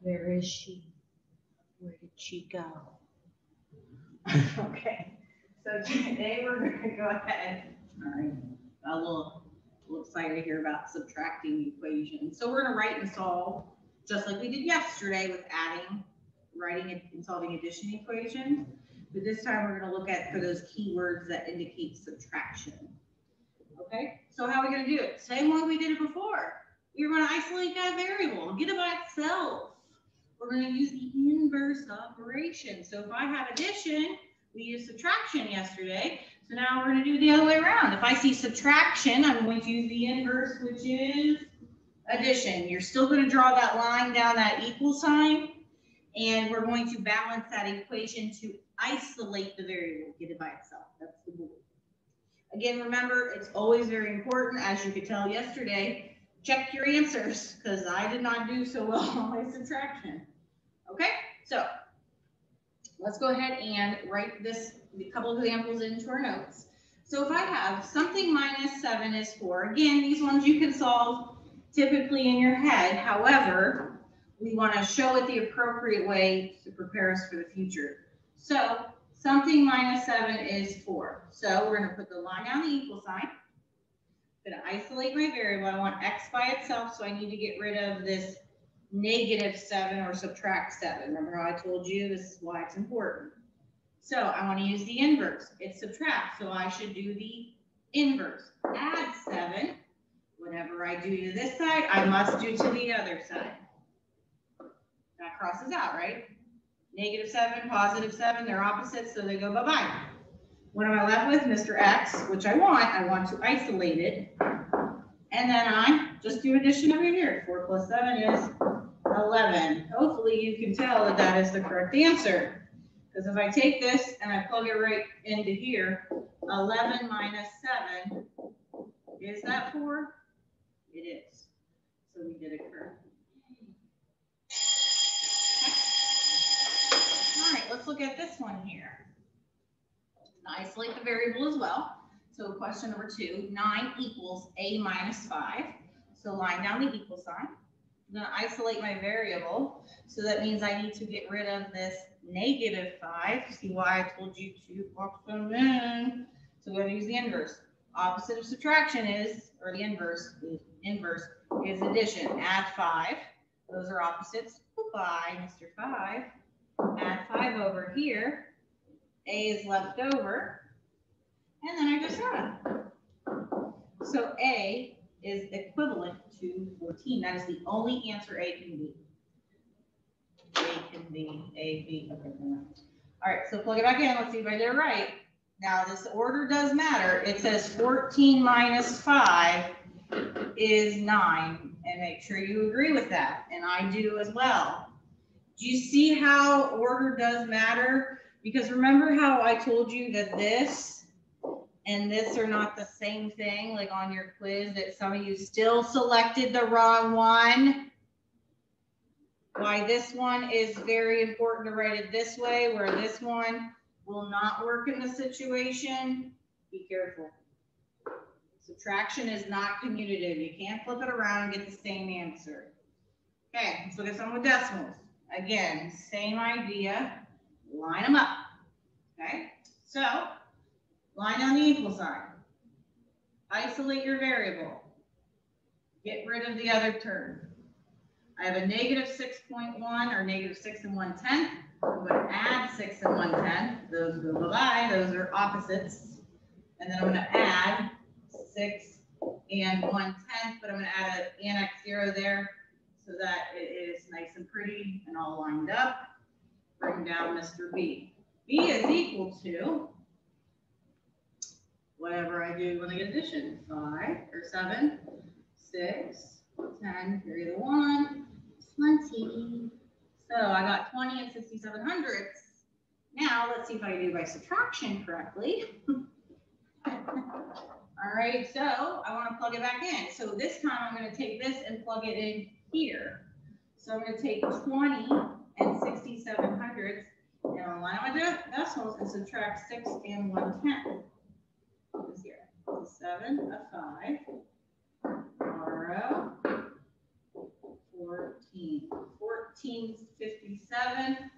Where is she? Where did she go? Okay, so today we're going to go ahead. All right, a little excited here about subtracting equations. So we're going to write and solve just like we did yesterday with adding, writing and solving addition equations. But this time we're going to look at for those keywords that indicate subtraction. Okay, so how are we going to do it? Same way we did it before. We're going to isolate that variable, get it by itself. We're going to use the inverse operation. So if I have addition, we used subtraction yesterday. So now we're going to do it the other way around. If I see subtraction, I'm going to use the inverse, which is addition. You're still going to draw that line down that equal sign, and we're going to balance that equation to isolate the variable, get it by itself. That's the rule. Again, remember, it's always very important, as you could tell yesterday, check your answers, because I did not do so well on my subtraction. Okay, so let's go ahead and write this, a couple of examples into our notes. So if I have something minus 7 is 4, again, these ones you can solve typically in your head. However, we want to show it the appropriate way to prepare us for the future. So something minus 7 is 4. So we're going to put the line down the equal sign. I'm going to isolate my variable. I want x by itself, so I need to get rid of this -7 or subtract 7. Remember how I told you this is why it's important. So I want to use the inverse. It's subtract, so I should do the inverse. Add 7. Whatever I do to this side, I must do to the other side. That crosses out, right? -7, +7, they're opposites, so they go bye-bye. What am I left with? Mr. X, which I want to isolate it. And then I just do addition over here. 4 plus 7 is 11. Hopefully you can tell that that is the correct answer. Because if I take this and I plug it right into here, 11 minus 7, is that 4? It is. So we did it correctly. Okay. All right, let's look at this one here. Isolate the variable as well. So question number 2, 9 equals a minus 5. So line down the equal sign. I'm going to isolate my variable. So that means I need to get rid of this -5. See why I told you to box them in. So we're going to use the inverse. Opposite of subtraction is, or the inverse is addition. Add 5. Those are opposites. Goodbye, Mr. 5. Add 5 over here. A is left over. And then I just add. So A is equivalent to 14. That is the only answer A can be. A can be, A, B. Okay. All right, so plug it back in. Let's see if I did it right. Now this order does matter. It says 14 minus 5 is 9. And make sure you agree with that. And I do as well. Do you see how order does matter? Because remember how I told you that this and this are not the same thing, like on your quiz, that some of you still selected the wrong one? Why this one is very important to write it this way, where this one will not work in the situation? Be careful. Subtraction is not commutative. You can't flip it around and get the same answer. Okay, let's look at some with decimals. Again, same idea. Line them up. Okay, so line down the equal sign. Isolate your variable. Get rid of the other term. I have a -6.1 or -6 1/10. I'm going to add 6 1/10. Those go bye-bye. Those are opposites. And then I'm going to add 6 1/10, but I'm going to add an annex 0 there so that it is nice and pretty and all lined up. Bring down Mr. B. B is equal to whatever I do when I get addition. 5 or 7, 6, 10, carry the 1, 20. So I got 20 and 67 hundredths. Now let's see if I do by subtraction correctly. All right, so I want to plug it back in. So this time I'm going to take this and plug it in here. So I'm going to take 20 and 67 hundredths and I'll line up my decimals and subtract 6 1/10. This here. 7, a 5, borrow, 14. 1457.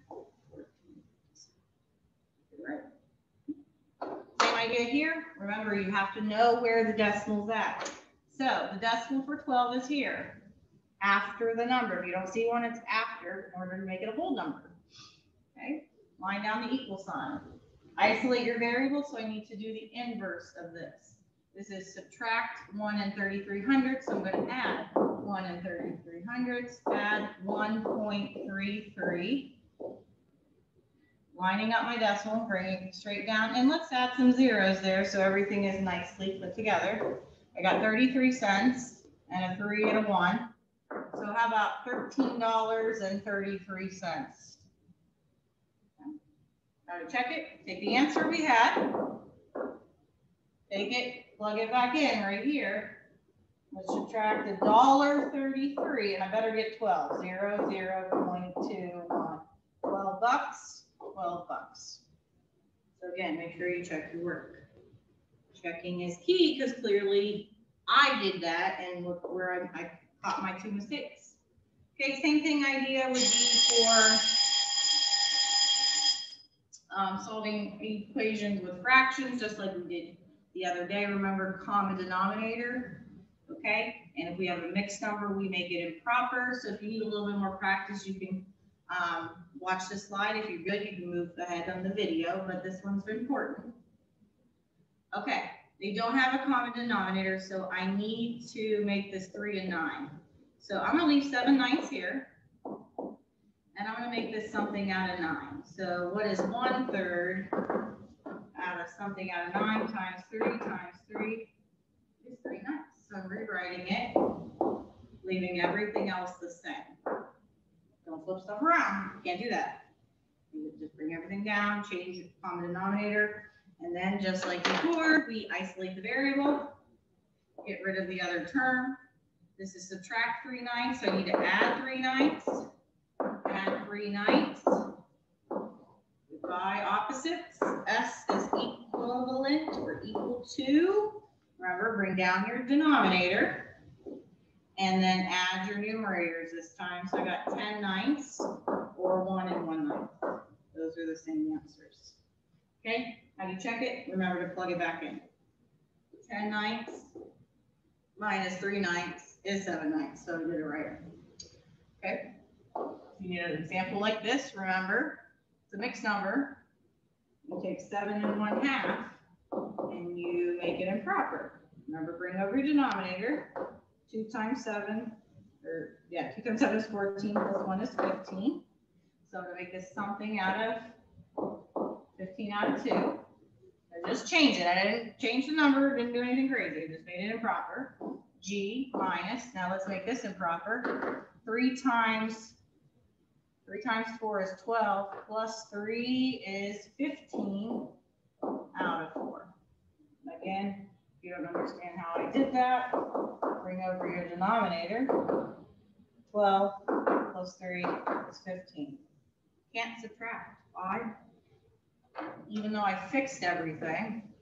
Right. Same idea here. Remember, you have to know where the decimal's at. So the decimal for 12 is here, after the number. If you don't see one, it's after, in order to make it a whole number. Okay, line down the equal sign. Isolate your variable, so I need to do the inverse of this. This is subtract 1 and 3300, so I'm going to add 1 and 3300, add 1.33. Lining up my decimal, bringing it straight down, and let's add some zeros there so everything is nicely put together. I got 33 cents and a 3 and a 1. So how about $13.33? Now to check it, take the answer we had, take it, plug it back in right here. Let's subtract $1.33, and I better get 12. 0.21. 12 bucks. 12 bucks. So again, make sure you check your work. Checking is key because clearly I did that, and look where I caught my 2 mistakes. Okay, same thing idea would be for solving equations with fractions, just like we did the other day. Remember, common denominator, okay? And if we have a mixed number, we make it improper. So if you need a little bit more practice, you can watch this slide. If you're good, you can move ahead on the video, but this one's important. Okay, they don't have a common denominator, so I need to make this 3 and 9. So I'm going to leave 7 9s here, and I'm going to make this something out of 9. So what is 1/3 out of something out of 9 times 3 times 3 is 3 9. So I'm rewriting it, leaving everything else the same. Don't flip stuff around. You can't do that. You just bring everything down, change the common denominator, and then just like before, we isolate the variable, get rid of the other term. This is subtract 3 9, so I need to add 3 9. Add 3 9. By opposites, S is equivalent or equal to. Remember, bring down your denominator. And then add your numerators this time. So I got 10 9ths or 1 and 1 9. Those are the same answers. Okay, how do you check it? Remember to plug it back in. 10 9ths minus 3 9ths is 7 9ths. So we did it right. Okay, if you need an example like this, remember, it's a mixed number. You take 7 and 1/2 and you make it improper. Remember, bring over your denominator. 2 times 7, or yeah, 2 times 7 is 14, plus 1 is 15. So to make this something out of 15 out of 2, I just changed it. I didn't change the number, didn't do anything crazy, I just made it improper. G minus, now let's make this improper. 3 times 4 is 12, plus 3 is 15 out of 4. Again, if you don't understand how I did that, bring over your denominator. 12 plus 3 is 15. Can't subtract. Why? Even though I fixed everything,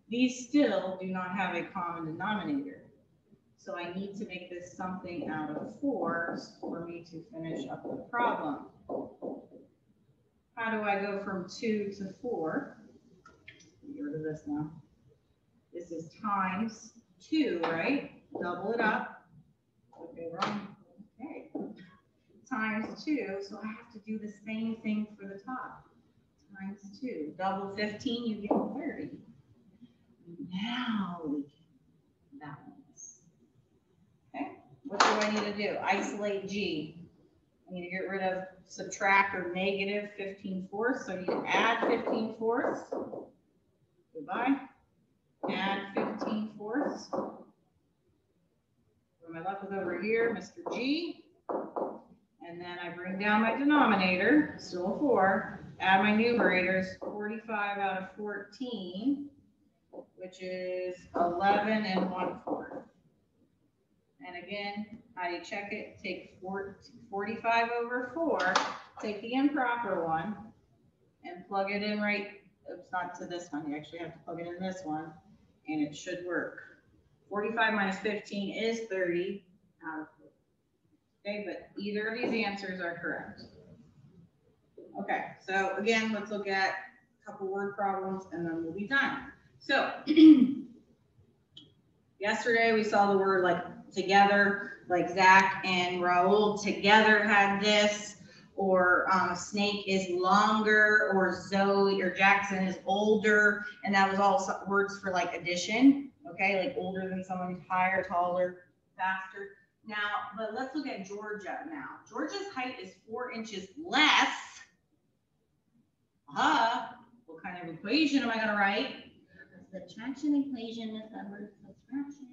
these still do not have a common denominator. So I need to make this something out of 4s for me to finish up the problem. How do I go from 2 to 4? Get rid of this now. This is times 2, right? Double it up. Okay, wrong. Okay. Times 2, so I have to do the same thing for the top. Times 2. Double 15, you get 30. Now we can balance. Okay, what do I need to do? Isolate G. I need to get rid of subtract or negative 15/4, so I need to add 15/4. Goodbye. Add 15/4. What am I left with over here? Mr. G. And then I bring down my denominator, still a 4. Add my numerators, 45 out of 14, which is 11 and 1/4. And again, how do you check it? Take 45 over 4, take the improper one, and plug it in right. It's not to this one. You actually have to plug it in this one, and it should work. 45 minus 15 is 30 out of 4. Okay, but either of these answers are correct. Okay, so again, let's look at a couple word problems and then we'll be done. So yesterday we saw the word like together, like Zach and Raul together had this, or Snake is longer, or Zoe or Jackson is older, and that was all words for like addition, okay, like older than someone, higher, taller, faster. Now, but let's look at Georgia now. Georgia's height is 4 inches less. What kind of equation am I going to write? Subtraction equation is that word subtraction.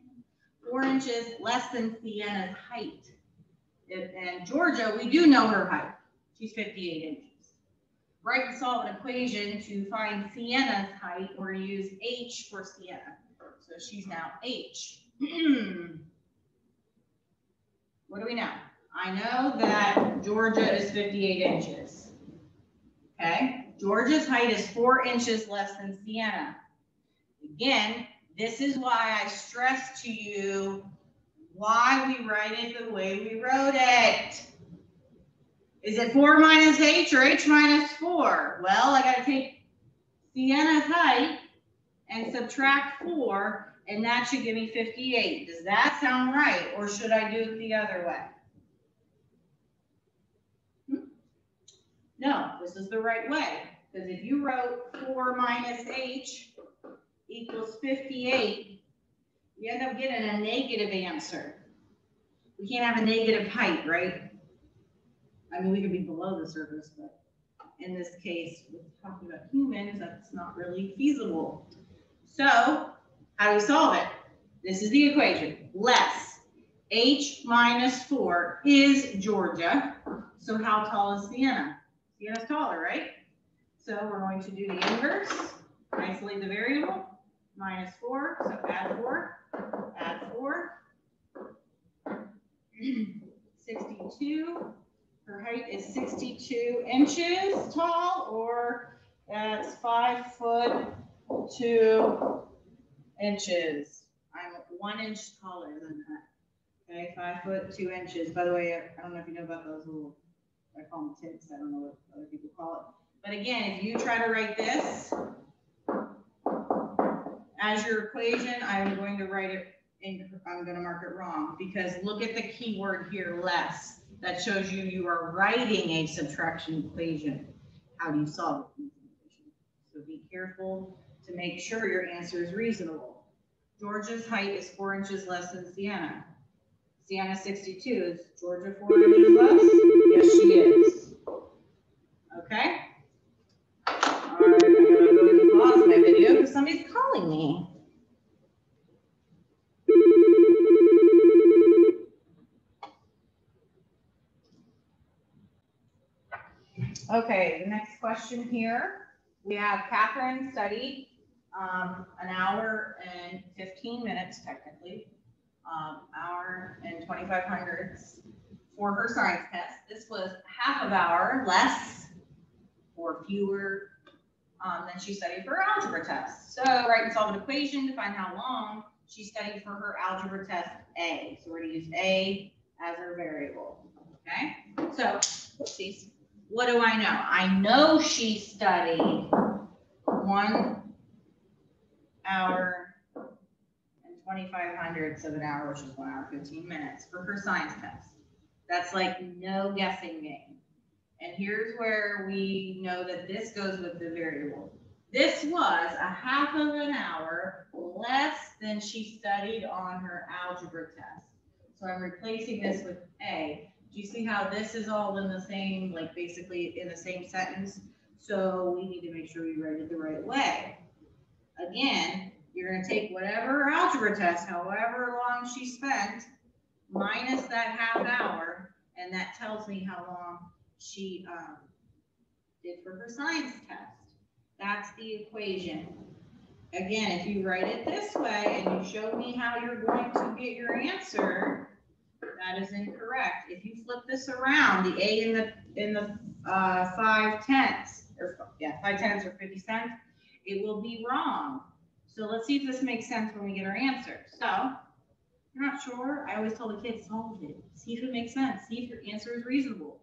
4 inches less than Sienna's height. And Georgia, we do know her height. She's 58 inches. Write and solve an equation to find Sienna's height. We're going to use H for Sienna. So she's now H. What do we know? I know that Georgia is 58 inches. Okay? Georgia's height is 4 inches less than Sienna. Again, this is why I stressed to you why we write it the way we wrote it. Is it 4 minus H or H minus 4? Well, I got to take Sienna's height and subtract 4, and that should give me 58. Does that sound right, or should I do it the other way? No, this is the right way, because if you wrote 4 minus H equals 58, you end up getting a negative answer. We can't have a negative height, right? I mean, we could be below the surface, but in this case, with talking about humans, that's not really feasible. So, how do we solve it? This is the equation. Less H minus 4 is Georgia. So how tall is Sienna? Sienna's taller, right? So we're going to do the inverse. Isolate the variable. Minus 4, so add 4. Add 4. 62. Her height is 62 inches tall, or that's 5 foot 2 inches. I'm 1 inch taller than that. Okay, 5 foot 2 inches. By the way, I don't know if you know about those little, I call them tips. I don't know what other people call it. But again, if you try to write this as your equation, I'm going to write it I'm going to mark it wrong, because look at the key word here, less. That shows you are writing a subtraction equation. How do you solve it? So be careful to make sure your answer is reasonable. Georgia's height is 4 inches less than Sienna. Sienna 62. Is Georgia 4 inches less? Yes, she is. Okay? All right, I'm going to go ahead and pause my video because somebody's calling me. Okay, the next question here. We have Catherine studied an hour and 15 minutes, technically, hour and 25 hundredths for her science test. This was half of an hour less or fewer than she studied for her algebra test. So write and solve an equation to find how long she studied for her algebra test A. So we're going to use A as our variable. Okay, so oopsies. What do I know? I know she studied 1 hour and 25 hundredths of an hour, which is 1 hour, 15 minutes for her science test. That's like no guessing game. And here's where we know that this goes with the variable. This was a half of an hour less than she studied on her algebra test. So I'm replacing this with A. Do you see how this is all in the same, like basically in the same sentence? So we need to make sure we write it the right way. Again, you're going to take whatever algebra test, however long she spent, minus that half hour, and that tells me how long she did for her science test. That's the equation. Again, if you write it this way and you show me how you're going to get your answer, that is incorrect. If you flip this around, the A in the 5 tenths, or 5 tenths or 50 cents, it will be wrong. So let's see if this makes sense when we get our answer. So You're not sure? I always tell the kids, solve it. See if it makes sense. See if your answer is reasonable.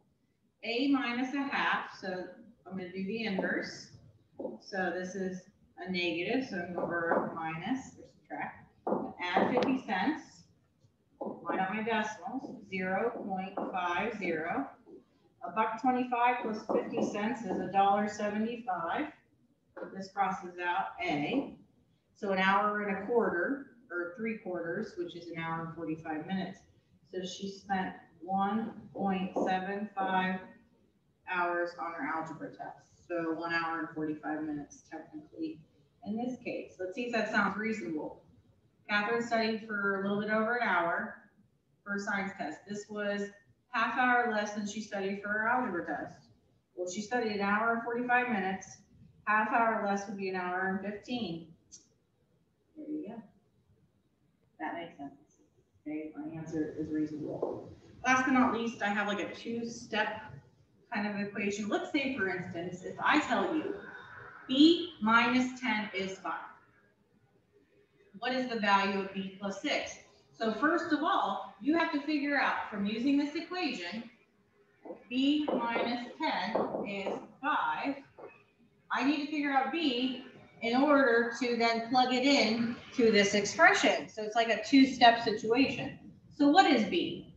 A minus a half, so I'm going to do the inverse. So this is a negative, so I'm going over minus or subtract. Add 50 cents. Line up my decimals, 0.50. $1.25 plus 50 cents is $1.75. This crosses out A. So an hour and a quarter, or 3/4, which is an hour and 45 minutes. So she spent 1.75 hours on her algebra test. So 1 hour and 45 minutes technically in this case. Let's see if that sounds reasonable. Catherine studied for a little bit over an hour for her science test. This was half hour less than she studied for her algebra test. Well, she studied an hour and 45 minutes. Half hour less would be an hour and 15. There you go. That makes sense. Okay, my answer is reasonable. Last but not least, I have like a 2-step kind of equation. Let's say, for instance, if I tell you b minus 10 is 5. What is the value of b plus 6? So first of all, you have to figure out from using this equation, b minus 10 is 5. I need to figure out b in order to then plug it in to this expression. So it's like a 2-step situation. So what is b?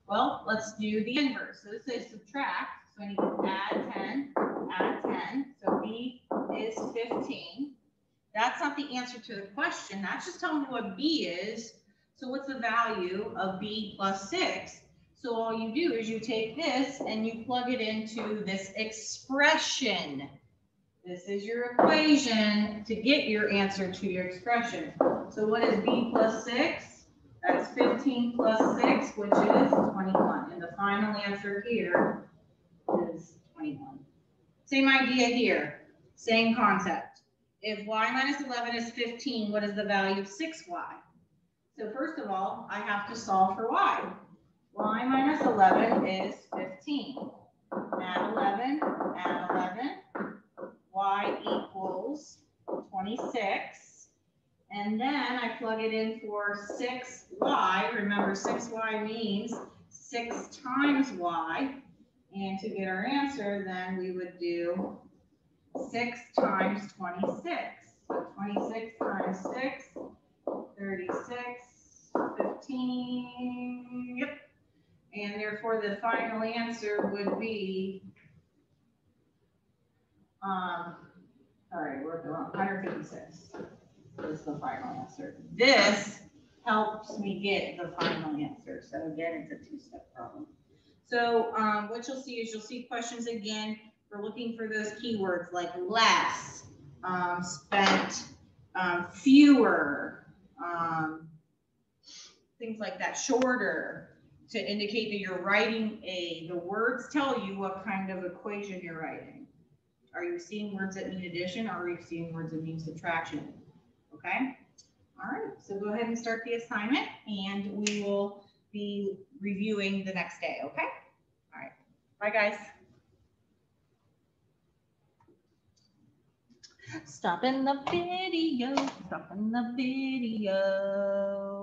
Well, let's do the inverse. So this is subtract. So I need to add 10, add 10. So b is 15. That's not the answer to the question. That's just telling me what b is. So what's the value of b plus 6? So all you do is you take this and you plug it into this expression. This is your equation to get your answer to your expression. So what is b plus 6? That's 15 plus 6, which is 21. And the final answer here is 21. Same idea here. Same concept. If y minus 11 is 15, what is the value of 6y? So first of all, I have to solve for y. Y minus 11 is 15. Add 11, add 11. Y equals 26. And then I plug it in for 6y. Remember, 6y means 6 times y. And to get our answer, then we would do 6 times 26. So 26 times 6, 36, 15. Yep. And therefore, the final answer would be, sorry, we're wrong, 156 is the final answer. This helps me get the final answer. So again, it's a 2-step problem. So what you'll see is you'll see questions again. We're looking for those keywords like less, spent, fewer, things like that, shorter, to indicate that you're writing the words tell you what kind of equation you're writing. Are you seeing words that mean addition, or are you seeing words that mean subtraction? Okay. All right. So go ahead and start the assignment, and we will be reviewing the next day. Okay. All right. Bye, guys. Stopping the video. Stopping the video.